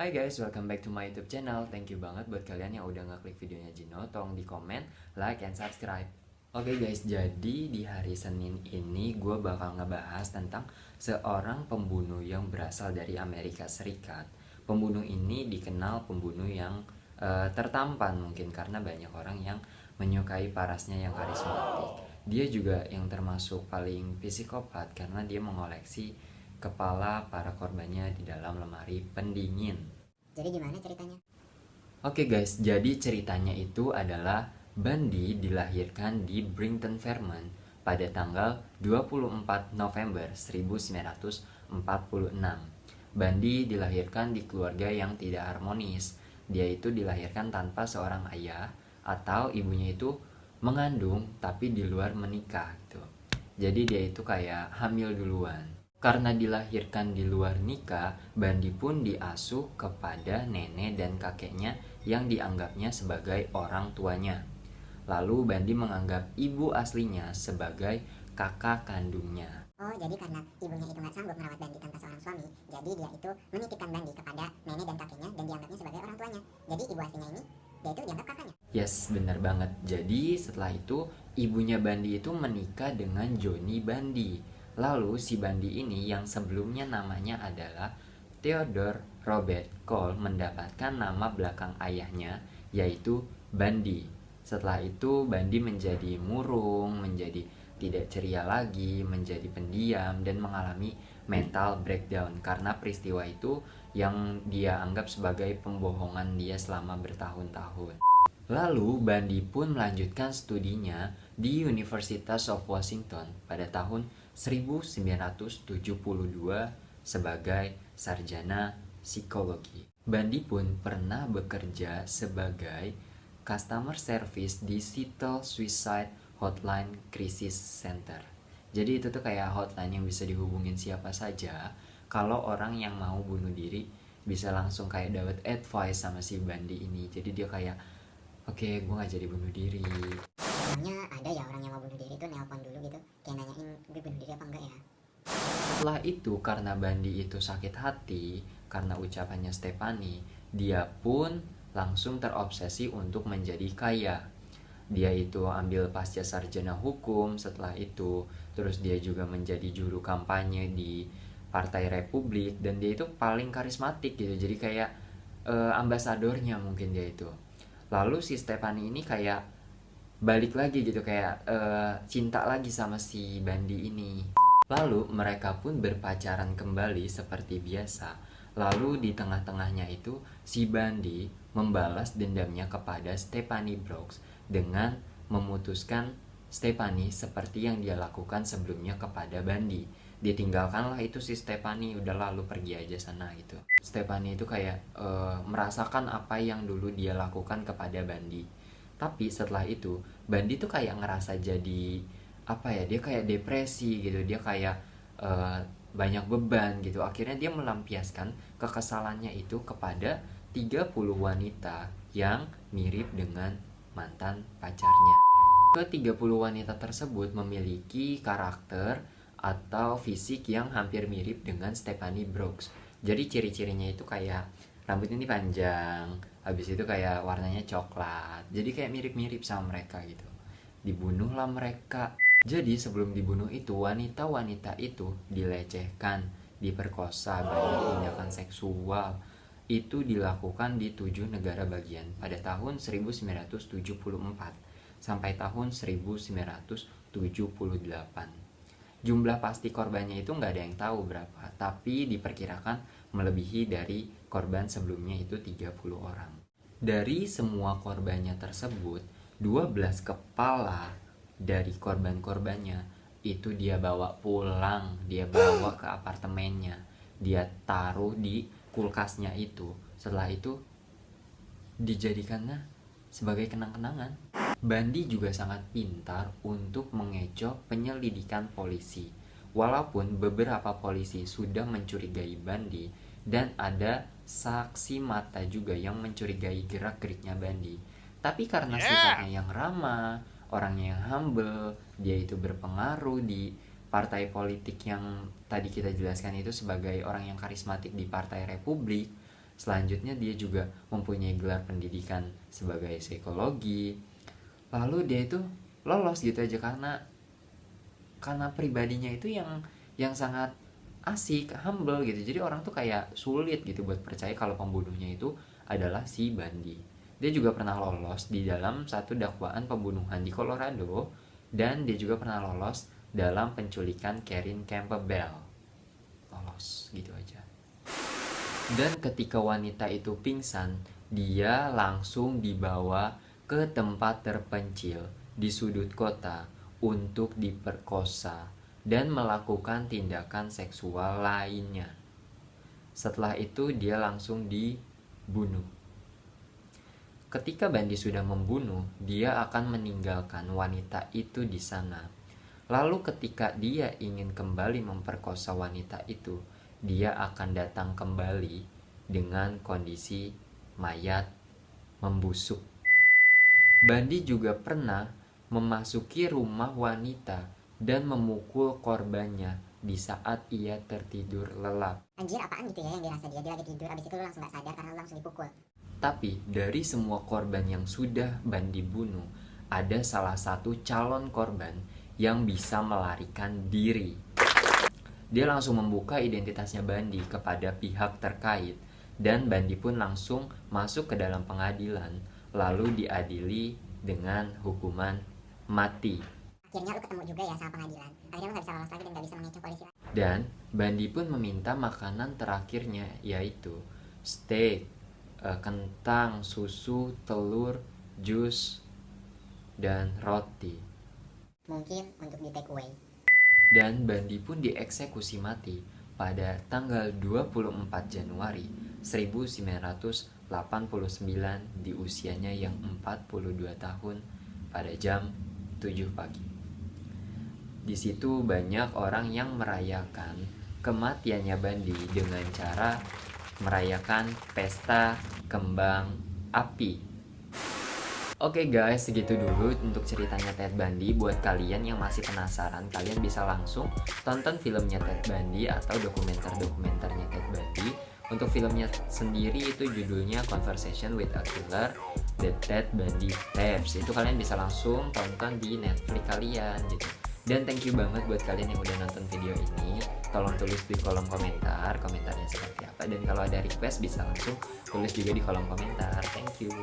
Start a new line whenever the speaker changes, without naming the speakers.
Hai guys, welcome back to my YouTube channel. Thank you banget buat kalian yang udah ngeklik videonya Gino. Tolong di komen, like, and subscribe. Oke guys, jadi di hari Senin ini gue bakal ngebahas tentang seorang pembunuh yang berasal dari Amerika Serikat. Pembunuh ini dikenal pembunuh yang tertampan mungkin karena banyak orang yang menyukai parasnya yang karismatik. Dia juga yang termasuk paling psikopat karena dia mengoleksi kepala para korbannya di dalam lemari pendingin.
Jadi gimana ceritanya?
Oke guys, jadi ceritanya itu adalah Bundy dilahirkan di Brighton, Vermont pada tanggal 24 November 1946. Bundy dilahirkan di keluarga yang tidak harmonis. Dia itu dilahirkan tanpa seorang ayah atau ibunya itu mengandung tapi di luar menikah gitu. Jadi dia itu kayak hamil duluan. Karena dilahirkan di luar nikah, Bundy pun diasuh kepada nenek dan kakeknya yang dianggapnya sebagai orang tuanya. Lalu Bundy menganggap ibu aslinya sebagai kakak kandungnya.
Oh, jadi karena ibunya itu nggak sanggup merawat Bandi tanpa seorang suami, jadi dia itu menitipkan Bandi kepada nenek dan kakeknya dan dianggapnya sebagai orang tuanya. Jadi ibu aslinya ini, dia itu dianggap kakaknya.
Yes, benar banget. Jadi setelah itu ibunya Bundy itu menikah dengan Johnny Bundy. Lalu si Bundy ini yang sebelumnya namanya adalah Theodore Robert Cole mendapatkan nama belakang ayahnya yaitu Bundy. Setelah itu Bundy menjadi murung, menjadi tidak ceria lagi, menjadi pendiam dan mengalami mental breakdown karena peristiwa itu yang dia anggap sebagai pembohongan dia selama bertahun-tahun. Lalu Bundy pun melanjutkan studinya di Universitas of Washington pada tahun 1972 sebagai sarjana psikologi. Bundy pun pernah bekerja sebagai customer service di Seattle Suicide Hotline Crisis Center. Jadi itu tuh kayak hotline yang bisa dihubungin siapa saja. Kalau orang yang mau bunuh diri bisa langsung kayak dapat advice sama si Bundy ini. Jadi dia kayak, oke, gue gak jadi bunuh diri.
Emangnya ada ya orang yang mau bunuh diri itu nelpon dulu gitu, kayak nanyain gue bunuh diri apa enggak ya?
Setelah itu karena Bundy itu sakit hati karena ucapannya Stephanie, dia pun langsung terobsesi untuk menjadi kaya. Dia itu ambil pasca sarjana hukum setelah itu, terus dia juga menjadi juru kampanye di Partai Republik dan dia itu paling karismatik gitu. Jadi kayak ambasadornya mungkin dia itu. Lalu si Stephanie ini kayak balik lagi gitu kayak cinta lagi sama si Bundy ini. Lalu mereka pun berpacaran kembali seperti biasa. Lalu di tengah-tengahnya itu si Bundy membalas dendamnya kepada Stephanie Brooks dengan memutuskan Stephanie seperti yang dia lakukan sebelumnya kepada Bundy. Ditinggalkanlah itu si Stephanie, udah lalu pergi aja sana gitu. Stephanie itu kayak merasakan apa yang dulu dia lakukan kepada Bundy. Tapi setelah itu Bundy tuh kayak ngerasa jadi apa ya, dia kayak depresi gitu, dia kayak banyak beban gitu. Akhirnya dia melampiaskan kekesalannya itu kepada 30 wanita yang mirip dengan mantan pacarnya. Ke-30 wanita tersebut memiliki karakter atau fisik yang hampir mirip dengan Stephanie Brooks. Jadi ciri-cirinya itu kayak rambutnya ini panjang, habis itu kayak warnanya coklat. Jadi kayak mirip-mirip sama mereka gitu. Dibunuhlah mereka. Jadi sebelum dibunuh itu wanita-wanita itu dilecehkan, diperkosa, banyak tindakan seksual. Itu dilakukan di 7 negara bagian pada tahun 1974 sampai tahun 1978. Jumlah pasti korbannya itu nggak ada yang tahu berapa, tapi diperkirakan melebihi dari korban sebelumnya itu 30 orang. Dari semua korbannya tersebut, 12 kepala dari korban-korbannya itu dia bawa pulang, dia bawa ke apartemennya, dia taruh di kulkasnya itu. Setelah itu dijadikannya sebagai kenang-kenangan. Bundy juga sangat pintar untuk mengecoh penyelidikan polisi. Walaupun beberapa polisi sudah mencurigai Bundy dan ada saksi mata juga yang mencurigai gerak-geriknya Bundy. Tapi karena sifatnya yang ramah, orangnya yang humble, dia itu berpengaruh di partai politik yang tadi kita jelaskan itu sebagai orang yang karismatik di Partai Republik. Selanjutnya dia juga mempunyai gelar pendidikan sebagai psikologi. Lalu dia itu lolos gitu aja karena pribadinya itu yang sangat asik, humble gitu. Jadi orang tuh kayak sulit gitu buat percaya kalau pembunuhnya itu adalah si Bundy. Dia juga pernah lolos di dalam satu dakwaan pembunuhan di Colorado, dan dia juga pernah lolos dalam penculikan Karen Campbell. Lolos gitu aja. Dan ketika wanita itu pingsan, dia langsung dibawa ke tempat terpencil di sudut kota untuk diperkosa dan melakukan tindakan seksual lainnya. Setelah itu dia langsung dibunuh. Ketika Bundy sudah membunuh, dia akan meninggalkan wanita itu di sana. Lalu ketika dia ingin kembali memperkosa wanita itu, dia akan datang kembali dengan kondisi mayat membusuk. Bundy juga pernah memasuki rumah wanita dan memukul korbannya di saat ia tertidur lelap.
Anjir, apaan gitu ya yang dirasa dia lagi tidur, abis itu lu langsung gak sadar karena lu langsung dipukul.
Tapi dari semua korban yang sudah Bundy bunuh, ada salah satu calon korban yang bisa melarikan diri. Dia langsung membuka identitasnya Bundy kepada pihak terkait, dan Bundy pun langsung masuk ke dalam pengadilan, lalu diadili dengan hukuman mati.
Akhirnya lu ketemu juga ya sama pengadilan. Akhirnya lu gak bisa lolos lagi dan gak bisa mengecoh polisi lagi.
Dan Bundy pun meminta makanan terakhirnya, yaitu steak, kentang, susu, telur, jus, dan roti.
Mungkin untuk di take away.
Dan Bundy pun dieksekusi mati pada tanggal 24 Januari 1989 di usianya yang 42 tahun pada jam 7 pagi. Di situ banyak orang yang merayakan kematiannya Bundy dengan cara merayakan pesta kembang api. Oke guys, segitu dulu untuk ceritanya Ted Bundy. Buat kalian yang masih penasaran, kalian bisa langsung tonton filmnya Ted Bundy atau dokumenter-dokumenternya Ted Bundy. Untuk filmnya sendiri itu judulnya Conversation with a Killer, The Ted Bundy Tapes. Itu kalian bisa langsung tonton di Netflix kalian gitu. Dan thank you banget buat kalian yang udah nonton video ini. Tolong tulis di kolom komentar, komentarnya seperti apa. Dan kalau ada request bisa langsung tulis juga di kolom komentar. Thank you.